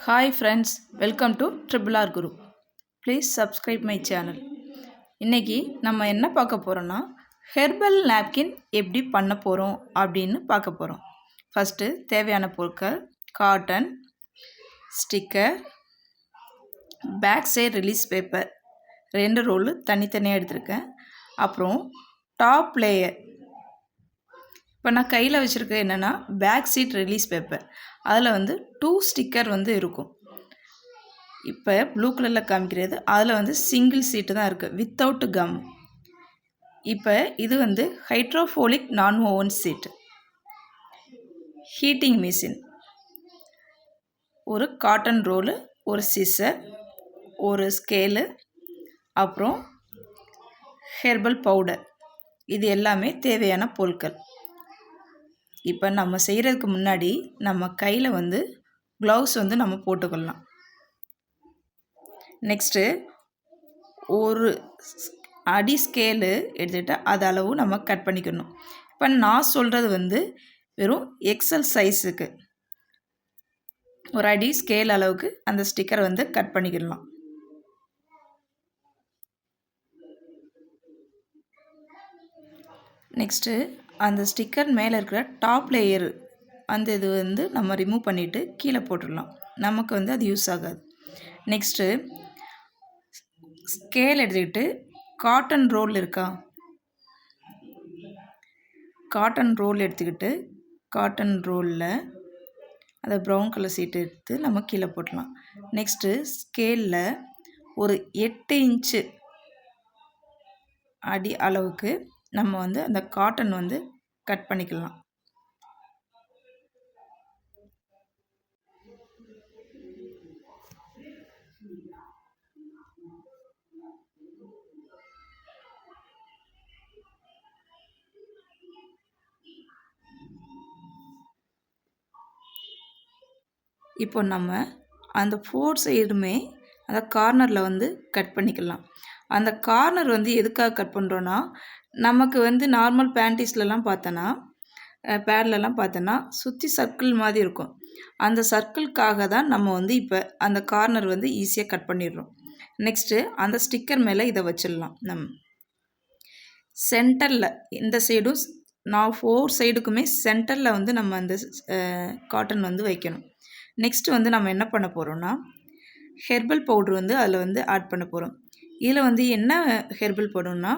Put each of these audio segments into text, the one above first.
Hi friends, welcome to Triple R Guru. Please subscribe my channel. இன்னைக்கு நம்ம என்ன பார்க்க போகிறோன்னா ஹெர்பல் நாப்கின் எப்படி பண்ண போகிறோம் அப்படின்னு பார்க்க போகிறோம். ஃபஸ்ட்டு தேவையான பொருட்கள் cotton, sticker, back side release paper 2 roll தனித்தனியாக எடுத்திருக்கேன். அப்புறம் டாப் லேயர். இப்போ நான் கையில் வச்சுருக்க என்னென்னா பேக் சீட் ரிலீஸ் பேப்பர். அதில் 2 ஸ்டிக்கர் இருக்கும். இப்போ ப்ளூ கலரில் காமிக்கிறது அதில் சிங்கிள் சீட்டு தான் இருக்குது வித்தவுட் கம். இப்போ இது ஹைட்ரோஃபோலிக் நான் ஓவன் சீட்டு. ஹீட்டிங் மிஷின், ஒரு காட்டன் ரோலு, ஒரு சிசர், ஒரு ஸ்கேலு, அப்புறம் ஹெர்பல் பவுடர். இது எல்லாமே தேவையான பொருட்கள். இப்போ நம்ம செய்கிறதுக்கு முன்னாடி நம்ம கையில் க்ளவுஸ் நம்ம போட்டுக்கலாம். நெக்ஸ்ட்டு ஒரு அடி ஸ்கேலு எடுத்துகிட்டு அது அளவு நம்ம கட் பண்ணிக்கணும். இப்போ நான் சொல்கிறது வெறும் எக்ஸல் சைஸுக்கு ஒரு அடி ஸ்கேல் அளவுக்கு அந்த ஸ்டிக்கரை கட் பண்ணிக்கிடலாம். நெக்ஸ்ட்டு அந்த ஸ்டிக்கர் மேலே இருக்கிற டாப் லேயர் அந்த இது நம்ம ரிமூவ் பண்ணிவிட்டு கீழே போட்டுடலாம். நமக்கு அது யூஸ் ஆகாது. நெக்ஸ்ட்டு ஸ்கேல் எடுத்துக்கிட்டு காட்டன் ரோல் இருக்கா, காட்டன் ரோல் எடுத்துக்கிட்டு காட்டன் ரோலில் அதை ப்ரௌன் கலர் சீட்டு எடுத்து நம்ம கீழே போட்டலாம். நெக்ஸ்ட்டு ஸ்கேலில் ஒரு 8 இன்ச்சு அடி அளவுக்கு நம்ம அந்த காட்டன் கட் பண்ணிக்கலாம். இப்போ நம்ம அந்த 4 சைடுமே அந்த கார்னரில் கட் பண்ணிக்கலாம். அந்த கார்னர் எதுக்காக கட் பண்ணுறோன்னா, நமக்கு நார்மல் பேண்டீஸ்லலாம் பார்த்தோன்னா பேட்லலாம் பார்த்தோன்னா சுற்றி சர்க்கிள் மாதிரி இருக்கும். அந்த சர்க்கிள்காக தான் நம்ம இப்போ அந்த கார்னர் ஈஸியாக கட் பண்ணிடுறோம். நெக்ஸ்ட்டு அந்த ஸ்டிக்கர் மேலே இதை வச்சிடலாம். சென்டரில் இந்த சைடும் நான் 4 சைடுக்குமே சென்டரில் நம்ம அந்த காட்டன் வைக்கணும். நெக்ஸ்ட்டு நம்ம என்ன பண்ண போகிறோன்னா ஹெர்பல் பவுட்ரு அதில் ஆட் பண்ண போகிறோம். இதில் என்ன ஹெர்பல் பவுடர்னா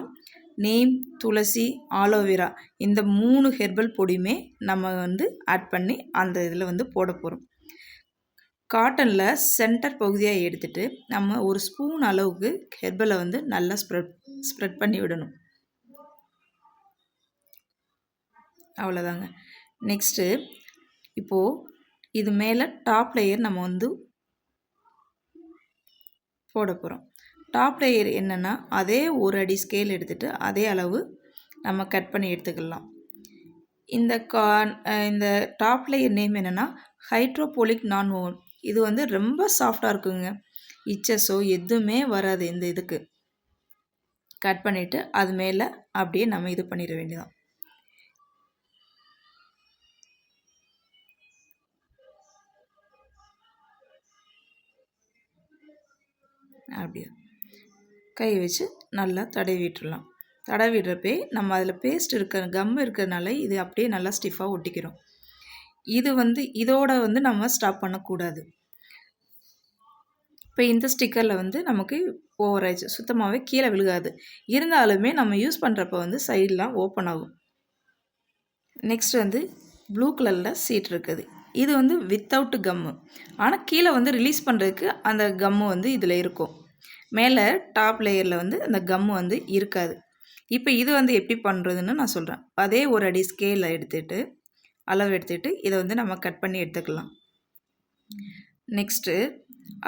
நீம், துளசி, ஆலோவேரா இந்த 3 ஹெர்பல் பொடியுமே நம்ம ஆட் பண்ணி அந்த இதில் போட போகிறோம். காட்டனில் சென்டர் பகுதியாக எடுத்துகிட்டு நம்ம ஒரு ஸ்பூன் அளவுக்கு ஹெர்பலை நல்லா ஸ்ப்ரெட் பண்ணி விடணும். அவ்வளோதாங்க. நெக்ஸ்ட்டு இப்போது இது மேலே டாப் லேயர் நம்ம போட போகிறோம். டாப் லேயர் என்னென்னா அதே ஒரு அடி ஸ்கேல் எடுத்துகிட்டு அதே அளவு நம்ம கட் பண்ணி எடுத்துக்கலாம். இந்த டாப் லேயர் நேம் என்னென்னா ஹைட்ரோபோலிக் நான் ஓவன். இது ரொம்ப சாஃப்டாக இருக்குங்க. இச்சஸோ எதுவுமே வராது. இந்த இதுக்கு கட் பண்ணிவிட்டு அது மேலே அப்படியே நம்ம இது பண்ணிட வேண்டியதான். அப்படியே கை வச்சு நல்லா தடவி விட்டுடலாம். தடவி விடுறப்பே நம்ம அதில் பேஸ்ட் கம் இருக்கிறதுனால இது அப்படியே நல்லா ஸ்டிஃபாக ஒட்டிக்கிறோம். இது இதோட நம்ம ஸ்டாப் பண்ணக்கூடாது. இப்போ இந்த ஸ்டிக்கரில் நமக்கு ஓவர் ஆயிடுச்சு, சுத்தமாகவே கீழே விழுகாது. இருந்தாலுமே நம்ம யூஸ் பண்ணுறப்ப சைடெலாம் ஓப்பன் ஆகும். நெக்ஸ்ட் ப்ளூ கலரில் சீட் இருக்குது. இது வித்தவுட் கம்மு. ஆனால் கீழே ரிலீஸ் பண்ணுறதுக்கு அந்த கம்மு இதில் இருக்கும். மேலே டாப் லேயரில் அந்த கம்மு இருக்காது. இப்போ இது எப்படி பண்ணுறதுன்னு நான் சொல்கிறேன். அதே ஒரு அடி ஸ்கேலை எடுத்துகிட்டு அளவு எடுத்துகிட்டு இதை நம்ம கட் பண்ணி எடுத்துக்கலாம். நெக்ஸ்ட்டு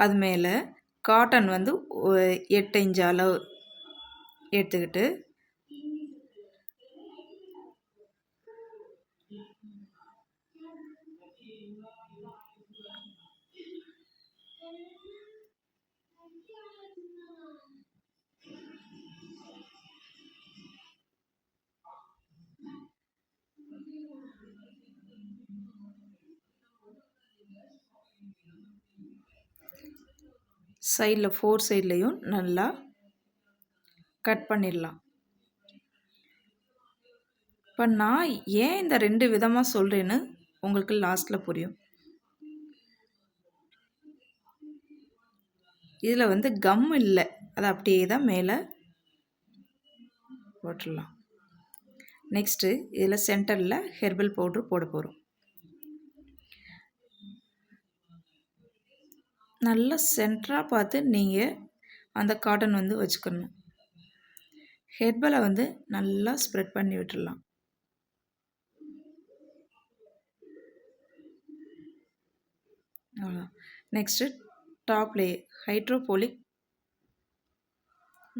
அது மேலே காட்டன் 8 இன்ச் அளவு எடுத்துக்கிட்டு சைடில் 4 சைட்லேயும் நல்லா கட் பண்ணிடலாம். இப்போ நான் ஏன் இந்த 2 விதமாக சொல்கிறேன்னு உங்களுக்கு லாஸ்ட்டில் புரியும். இதில் வந்து கம் இல்லை, அதை அப்படியே தான் மேலே போட்டுடலாம். நெக்ஸ்ட்டு இதில் சென்டரில் ஹெர்பல் பவுட்ரு போட போகிறோம். நல்லா சென்டராக பார்த்து நீங்கள் அந்த காட்டன் வந்து வச்சுக்கணும். ஹெர்பலை வந்து நல்லா ஸ்ப்ரெட் பண்ணி விட்டுடலாம். நெக்ஸ்ட்டு டாப் லேயர் ஹைட்ரோபோலிக்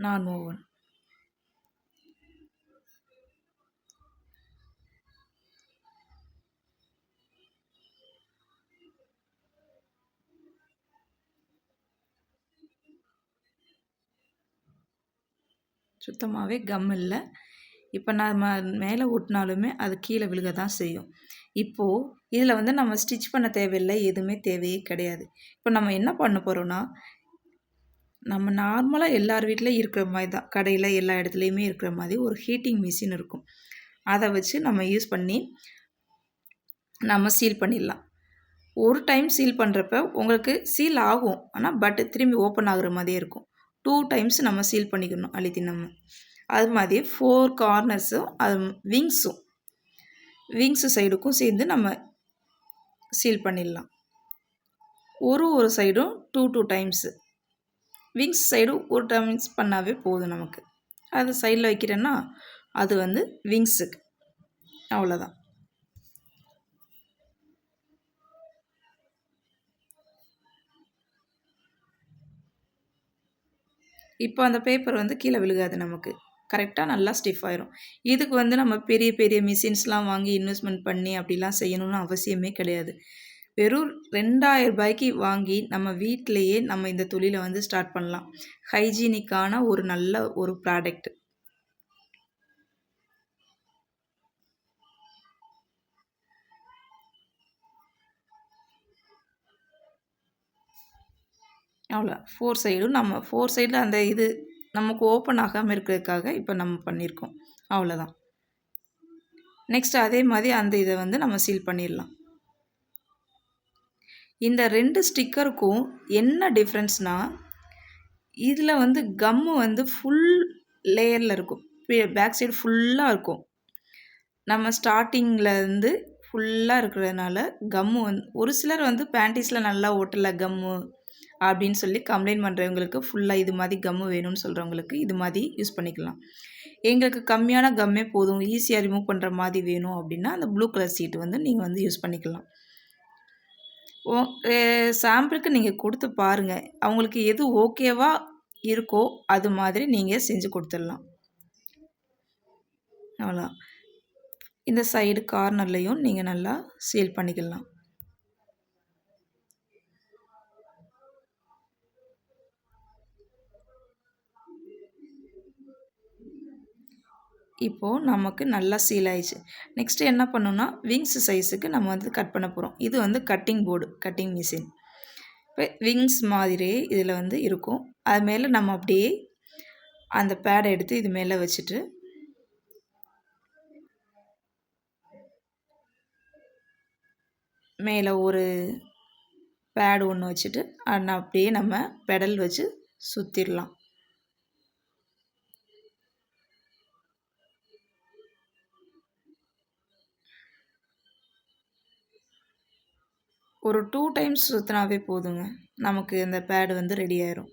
நான் ஓவன். சுத்தமாகவே கம் இல்லை. இப்போ நம்ம மேலே ஒட்டினாலுமே அது கீழே விழுக தான் செய்யும். இப்போது இதில் வந்து நம்ம ஸ்டிச் பண்ண தேவையில்லை, எதுவுமே தேவையே கிடையாது. இப்போ நம்ம என்ன பண்ண போகிறோன்னா, நம்ம நார்மலாக எல்லார் வீட்லேயும் இருக்கிற மாதிரி தான், கடையில் எல்லா இடத்துலையுமே இருக்கிற மாதிரி ஒரு ஹீட்டிங் மிஷின் இருக்கும். அதை வச்சு நம்ம யூஸ் பண்ணி நம்ம சீல் பண்ணிடலாம். ஒரு டைம் சீல் பண்ணுறப்ப உங்களுக்கு சீல் ஆகும், ஆனால் பட் திரும்பி ஓப்பன் ஆகுற மாதிரியே இருக்கும். 2 டைம்ஸ் நம்ம சீல் பண்ணிக்கணும் அழுத்தி நம்ம. அது மாதிரி 4 கார்னர்ஸும் அது விங்ஸு சைடுக்கும் சேர்ந்து நம்ம சீல் பண்ணிடலாம். ஒரு சைடும் 2 டைம்ஸு. விங்ஸ் சைடு ஒரு டைம்ஸ் பண்ணாவே போதும் நமக்கு. அது சைடில் வைக்கிறேன்னா அது வந்து விங்ஸுக்கு, அவ்வளோதான். இப்போ அந்த பேப்பர் வந்து கீழே விழுகாது நமக்கு, கரெக்டாக நல்லா ஸ்டிஃப் ஆயிரும். இதுக்கு வந்து நம்ம பெரிய பெரிய மிஷின்ஸ்லாம் வாங்கி இன்வெஸ்ட்மெண்ட் பண்ணி அப்படிலாம் செய்யணும்னு அவசியமே கிடையாது. வெறும் 2000 ரூபாய்க்கு வாங்கி நம்ம வீட்டிலையே நம்ம இந்த தொழிலை வந்து ஸ்டார்ட் பண்ணலாம். ஹைஜீனிக்கான ஒரு நல்ல ஒரு ப்ராடக்ட். அவ்வளோ 4 சைடும் நம்ம 4 சைடில் அந்த இது நமக்கு ஓப்பன் ஆகாமல் இருக்கிறதுக்காக இப்போ நம்ம பண்ணியிருக்கோம், அவ்வளோதான். நெக்ஸ்ட் அதே மாதிரி அந்த இதை வந்து நம்ம சீல் பண்ணிடலாம். இந்த 2 ஸ்டிக்கருக்கும் என்ன டிஃப்ரென்ஸ்னால், இதில் வந்து கம்மு வந்து ஃபுல் லேயரில் இருக்கும், பேக் சைடு ஃபுல்லாக இருக்கும். நம்ம ஸ்டார்டிங்கில் இருந்து ஃபுல்லாக இருக்கிறதுனால கம்மு ஒரு சிலர் வந்து பேண்டீஸில் நல்லா ஒட்டலை கம்மு அப்படின்னு சொல்லி கம்ப்ளைண்ட் பண்ணுறவங்களுக்கு ஃபுல்லாக இது மாதிரி கம்மு வேணும்னு சொல்கிறவங்களுக்கு இது மாதிரி யூஸ் பண்ணிக்கலாம். எங்களுக்கு கம்மியான கம்மே போதும், ஈஸியாக ரிமூவ் பண்ணுற மாதிரி வேணும் அப்படின்னா அந்த ப்ளூ கலர் சீட்டு வந்து நீங்கள் வந்து யூஸ் பண்ணிக்கலாம். சாம்பிளுக்கு நீங்கள் கொடுத்து பாருங்கள், அவங்களுக்கு எது ஓகேவா இருக்கோ அது மாதிரி நீங்கள் செஞ்சு கொடுத்துடலாம். அவ்வளோ. இந்த சைடு கார்னர்லேயும் நீங்கள் நல்லா சீல் பண்ணிக்கலாம். இப்போது நமக்கு நல்லா சீல் ஆயிடுச்சு. நெக்ஸ்ட்டு என்ன பண்ணணும்னா விங்ஸ் சைஸுக்கு நம்ம வந்து கட் பண்ண போகிறோம். இது வந்து கட்டிங் போர்டு, கட்டிங் மிஷின். இப்போ விங்ஸ் மாதிரியே இதில் வந்து இருக்கும். அது மேலே நம்ம அப்படியே அந்த பேடை எடுத்து இது மேலே வச்சுட்டு மேலே ஒரு பேடு ஒன்று வச்சுட்டு அப்படியே நம்ம பெடல் வச்சு சுற்றிடலாம். ஒரு 2 டைம்ஸ் சுற்றினாவே போதுங்க, நமக்கு இந்த பேடு வந்து ரெடி ஆயிரும்.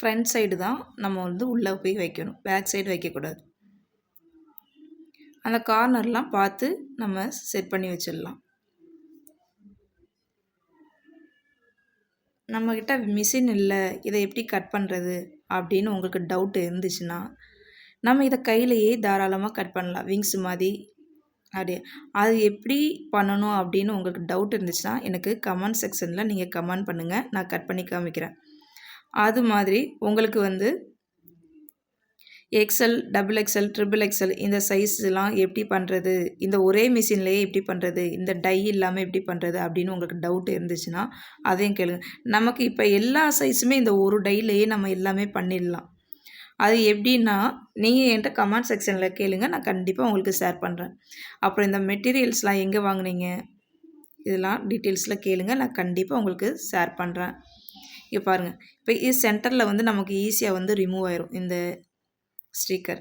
ஃப்ரண்ட் சைடு தான் நம்ம வந்து உள்ளே போய் வைக்கணும், பேக் சைடு வைக்கக்கூடாது. அந்த கார்னர்லாம் பார்த்து நம்ம செட் பண்ணி வச்சிடலாம். நம்மக்கிட்ட மிஷின் இல்லை, இதை எப்படி கட் பண்ணுறது அப்படின்னு உங்களுக்கு டவுட் இருந்துச்சுன்னா நம்ம இதை கையிலையே தாராளமாக கட் பண்ணலாம். விங்ஸ் மாதிரி அப்படியே அது எப்படி பண்ணணும் அப்படின்னு உங்களுக்கு டவுட் இருந்துச்சுன்னா எனக்கு கமெண்ட் செக்ஷனில் நீங்கள் கமெண்ட் பண்ணுங்கள், நான் கட் பண்ணி காமிக்கிறேன். அது மாதிரி உங்களுக்கு வந்து XL, double XL, triple XL இந்த சைஸ்லாம் எப்படி பண்ணுறது, இந்த ஒரே மிஷின்லேயே எப்படி பண்ணுறது, இந்த டை இல்லாமல் எப்படி பண்ணுறது அப்படின்னு உங்களுக்கு டவுட் இருந்துச்சுன்னா அதையும் கேளுங்க. நமக்கு இப்போ எல்லா சைஸுமே இந்த ஒரு டைலேயே நம்ம எல்லாமே பண்ணிடலாம். அது எப்படின்னா நீங்கள் என்கிட்ட கமெண்ட் செக்ஷனில் கேளுங்க, நான் கண்டிப்பாக உங்களுக்கு ஷேர் பண்ணுறேன். அப்புறம் இந்த மெட்டீரியல்ஸ்லாம் எங்கே வாங்குனீங்க இதெல்லாம் டீட்டெயில்ஸில் கேளுங்க, நான் கண்டிப்பாக உங்களுக்கு ஷேர் பண்ணுறேன். இங்கே பாருங்கள், இப்போ இது சென்டரில் வந்து நமக்கு ஈஸியாக வந்து ரிமூவ் ஆயிரும் இந்த ஸ்டிக்கர்.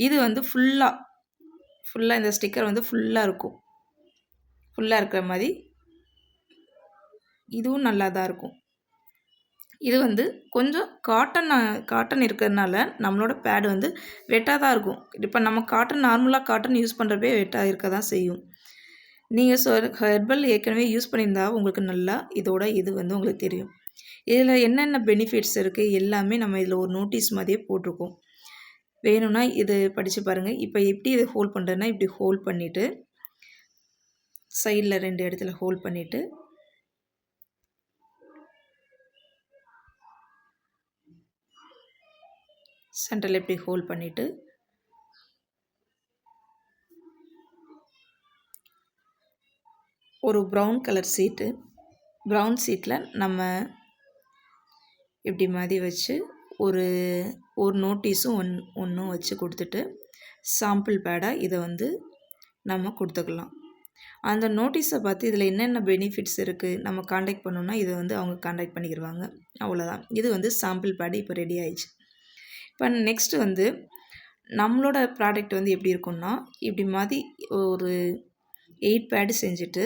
இது வந்து ஃபுல்லாக இந்த ஸ்டிக்கர் வந்து ஃபுல்லாக இருக்கும். ஃபுல்லாக இருக்கிற மாதிரி இதுவும் நல்லா தான் இருக்கும். இது வந்து கொஞ்சம் காட்டன் இருக்கிறதுனால நம்மளோட பேடு வந்து வெட்டாக தான் இருக்கும். இப்போ நம்ம நார்மலாக காட்டன் யூஸ் பண்ணுறப்பே வெட்டாக இருக்க தான் செய்யும். நீங்கள் ஹெர்பல் ஏற்கனவே யூஸ் பண்ணியிருந்தா உங்களுக்கு நல்லா இதோட இது வந்து உங்களுக்கு தெரியும். இதில் என்னென்ன பெனிஃபிட்ஸ் இருக்குது எல்லாமே நம்ம இதில் ஒரு நோட்டீஸ் மாதிரியே போட்டிருக்கோம். வேணும்னா இது படித்து பாருங்கள். இப்போ எப்படி இதை ஹோல்ட் பண்ணுறதுன்னா இப்படி ஹோல்ட் பண்ணிவிட்டு சைடில் 2 இடத்துல ஹோல்ட் பண்ணிவிட்டு சென்டரில் இப்படி ஹோல்ட் பண்ணிவிட்டு ஒரு ப்ரௌன் கலர் ப்ரௌன் சீட்டில் நம்ம இப்படி மாதிரி வச்சு ஒரு நோட்டீஸும் ஒன்றும் வச்சு கொடுத்துட்டு சாம்பிள் பேடாக இதை வந்து நம்ம கொடுத்துக்கலாம். அந்த நோட்டீஸை பார்த்து இதில் என்னென்ன பெனிஃபிட்ஸ் இருக்குது நம்ம காண்டாக்ட் பண்ணோன்னா இதை வந்து அவங்க காண்டாக்ட் பண்ணிக்கிடுவாங்க. அவ்வளோதான். இது வந்து சாம்பிள் பேடு இப்போ ரெடி ஆயிடுச்சு. இப்போ நெக்ஸ்ட்டு வந்து நம்மளோட ப்ராடக்ட் வந்து எப்படி இருக்குன்னா இப்படி மாதிரி ஒரு 8 பேடு செஞ்சுட்டு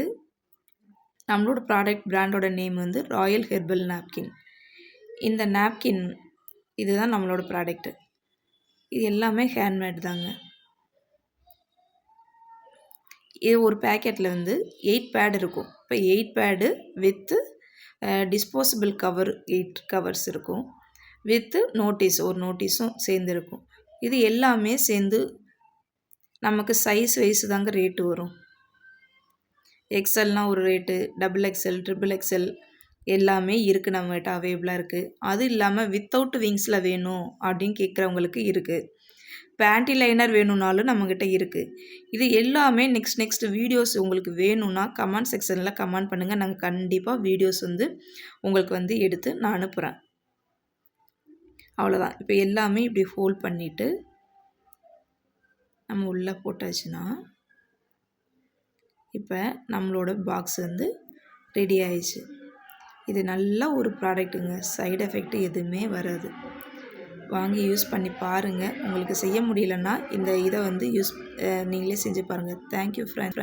நம்மளோட பிராண்டோட நேம் வந்து ராயல் ஹெர்பல் நாப்கின். இந்த நாப்கின் இதுதான் நம்மளோட ப்ராடக்ட்டு. இது எல்லாமே ஹேண்ட்மேட் தாங்க. இது ஒரு பேக்கெட்டில் வந்து 8 பேட் இருக்கும். இப்போ 8 pad with disposable cover 8 covers இருக்கும். வித்து ஒரு நோட்டீஸும் சேர்ந்து இருக்கும். இது எல்லாமே சேர்ந்து நமக்கு சைஸ் வைஸ் தாங்க ரேட்டு வரும். எக்ஸல்னால் ஒரு rate, double XL, triple XL எல்லாமே இருக்குது நம்மகிட்ட அவைலபிளாக இருக்குது. அது இல்லாமல் வித்தவுட் விங்ஸில் வேணும் அப்படின்னு கேட்குறவங்களுக்கு இருக்குது. பேண்டி லைனர் வேணும்னாலும் நம்மக்கிட்ட இருக்குது. இது எல்லாமே நெக்ஸ்ட் வீடியோஸ் உங்களுக்கு வேணும்னா கமெண்ட் செக்ஷனில் கமெண்ட் பண்ணுங்கள். நாங்கள் கண்டிப்பாக வீடியோஸ் வந்து உங்களுக்கு வந்து எடுத்து நான் அனுப்புகிறேன். அவ்வளோதான். இப்போ எல்லாமே இப்படி ஹோல்ட் பண்ணிவிட்டு நம்ம உள்ளே போட்டாச்சுன்னா இப்போ நம்மளோட பாக்ஸ் வந்து ரெடி ஆயிடுச்சு. இது நல்ல ஒரு ப்ராடக்ட்டுங்க. சைடு எஃபெக்ட் எதுவுமே வராது. வாங்கி யூஸ் பண்ணி பாருங்கள். உங்களுக்கு செய்ய முடியலன்னா இந்த இதை வந்து நீங்களே செஞ்சு பாருங்கள். Thank you friend.